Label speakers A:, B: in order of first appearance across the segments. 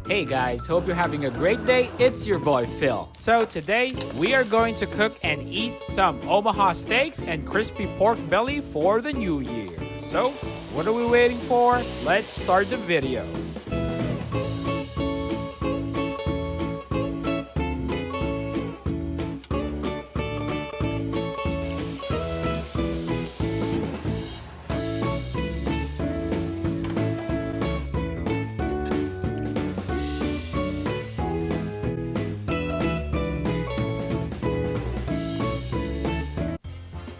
A: Hey guys, hope you're having a great day. It's your boy Phil. So today we are going to cook and eat some Omaha steaks and crispy pork belly for the new year. So what are we waiting for? Let's start the video.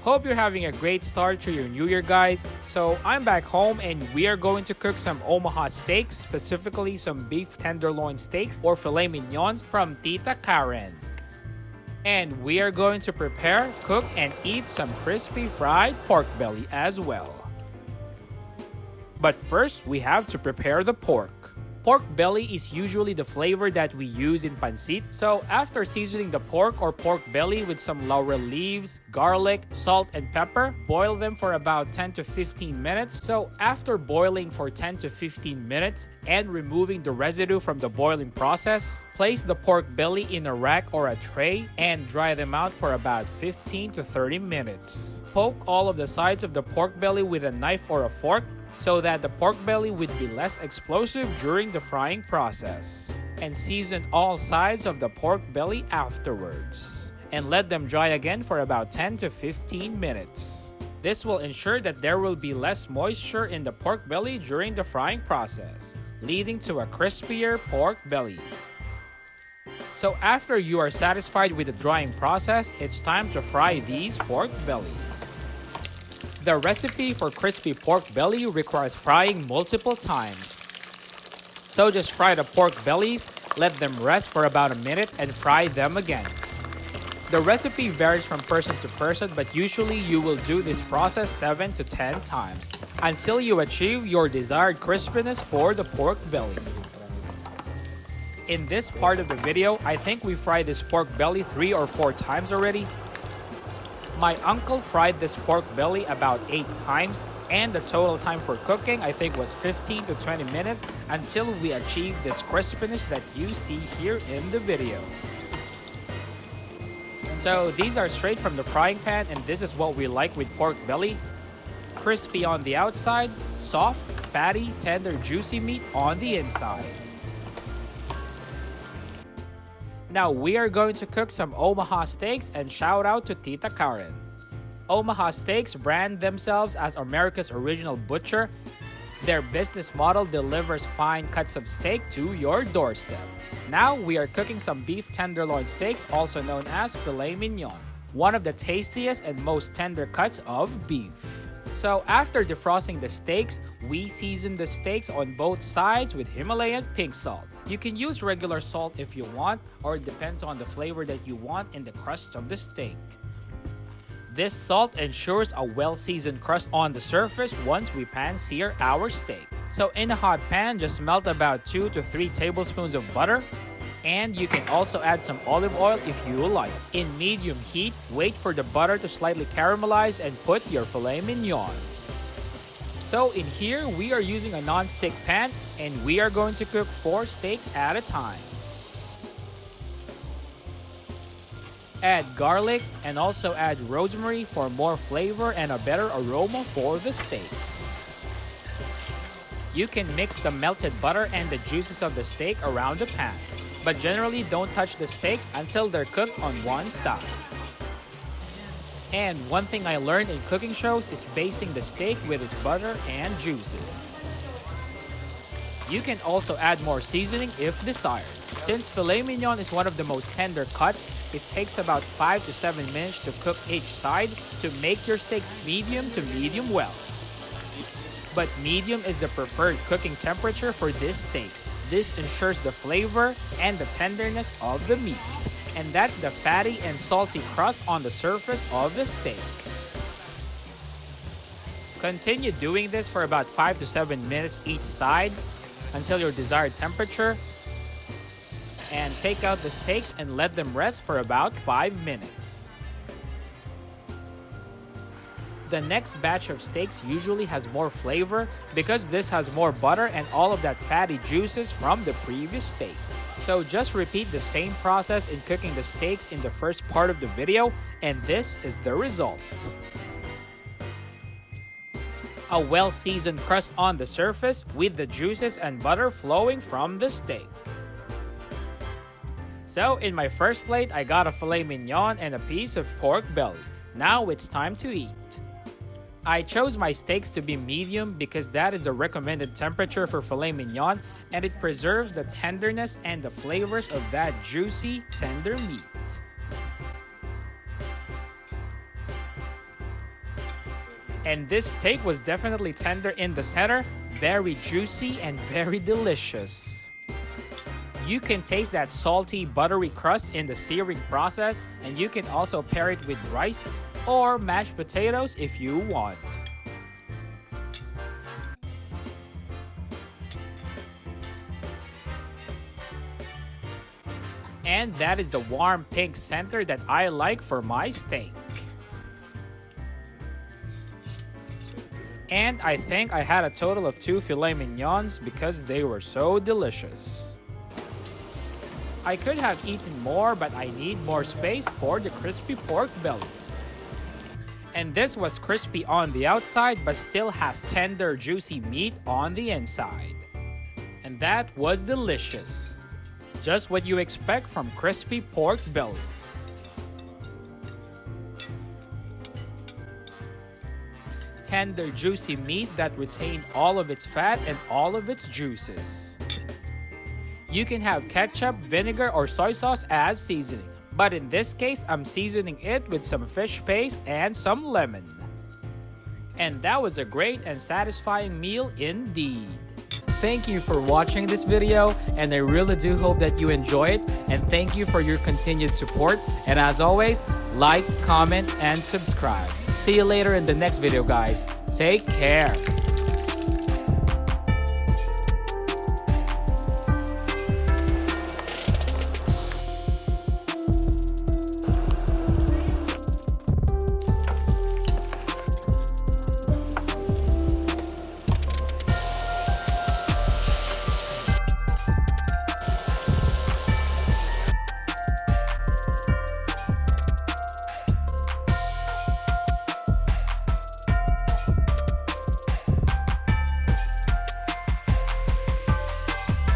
A: Hope you're having a great start to your new year, guys. So I'm back home and we are going to cook some Omaha steaks, specifically some beef tenderloin steaks or filet mignons from Tita Karen. And we are going to prepare, cook, and eat some crispy fried pork belly as well. But first, we have to prepare the pork. Pork belly is usually the flavor that we use in pancit. So after seasoning the pork or pork belly with some laurel leaves, garlic, salt, and pepper, boil them for about 10 to 15 minutes. So after boiling for 10 to 15 minutes and removing the residue from the boiling process, place the pork belly in a rack or a tray and dry them out for about 15 to 30 minutes. Poke all of the sides of the pork belly with a knife or a fork so that the pork belly would be less explosive during the frying process. And season all sides of the pork belly afterwards. And let them dry again for about 10 to 15 minutes. This will ensure that there will be less moisture in the pork belly during the frying process, leading to a crispier pork belly. So after you are satisfied with the drying process, it's time to fry these pork bellies. The recipe for crispy pork belly requires frying multiple times. So just fry the pork bellies, let them rest for about a minute, and fry them again. The recipe varies from person to person, but usually you will do this process 7 to 10 times until you achieve your desired crispiness for the pork belly. In this part of the video, I think we fried this pork belly 3 or 4 times already. My uncle fried this pork belly about 8 times, and the total time for cooking I think was 15 to 20 minutes until we achieved this crispiness that you see here in the video. So these are straight from the frying pan, and this is what we like with pork belly. Crispy on the outside, soft, fatty, tender, juicy meat on the inside. Now we are going to cook some Omaha steaks, and shout out to Tita Karen. Omaha Steaks brand themselves as America's original butcher. Their business model delivers fine cuts of steak to your doorstep. Now we are cooking some beef tenderloin steaks, also known as filet mignon, one of the tastiest and most tender cuts of beef. So after defrosting the steaks, we season the steaks on both sides with Himalayan pink salt. You can use regular salt if you want, or it depends on the flavor that you want in the crust of the steak. This salt ensures a well-seasoned crust on the surface once we pan-sear our steak. So in a hot pan, just melt about 2 to 3 tablespoons of butter. And you can also add some olive oil if you like. In medium heat, wait for the butter to slightly caramelize and put your filet mignons. So in here, we are using a non-stick pan and we are going to cook 4 steaks at a time. Add garlic and also add rosemary for more flavor and a better aroma for the steaks. You can mix the melted butter and the juices of the steak around the pan, but generally don't touch the steaks until they're cooked on one side. And one thing I learned in cooking shows is basting the steak with its butter and juices. You can also add more seasoning if desired. Since filet mignon is one of the most tender cuts, it takes about 5 to 7 minutes to cook each side to make your steaks medium to medium well. But medium is the preferred cooking temperature for these steaks. This ensures the flavor and the tenderness of the meat. And that's the fatty and salty crust on the surface of the steak. Continue doing this for about 5 to 7 minutes each side until your desired temperature. And take out the steaks and let them rest for about 5 minutes. The next batch of steaks usually has more flavor because this has more butter and all of that fatty juices from the previous steak. So just repeat the same process in cooking the steaks in the first part of the video, and this is the result. A well-seasoned crust on the surface with the juices and butter flowing from the steak. So in my first plate, I got a filet mignon and a piece of pork belly. Now it's time to eat. I chose my steaks to be medium because that is the recommended temperature for filet mignon, and it preserves the tenderness and the flavors of that juicy, tender meat. And this steak was definitely tender in the center, very juicy and very delicious. You can taste that salty, buttery crust in the searing process, and you can also pair it with rice or mashed potatoes if you want. And that is the warm pink center that I like for my steak. And I think I had a total of 2 filet mignons because they were so delicious. I could have eaten more, but I need more space for the crispy pork belly. And this was crispy on the outside but still has tender, juicy meat on the inside. And that was delicious. Just what you expect from crispy pork belly. Tender, juicy meat that retained all of its fat and all of its juices. You can have ketchup, vinegar, or soy sauce as seasoning. But in this case, I'm seasoning it with some fish paste and some lemon. And that was a great and satisfying meal indeed. Thank you for watching this video, and I really do hope that you enjoy it, and thank you for your continued support. And as always, like, comment, and subscribe. See you later in the next video, guys. Take care.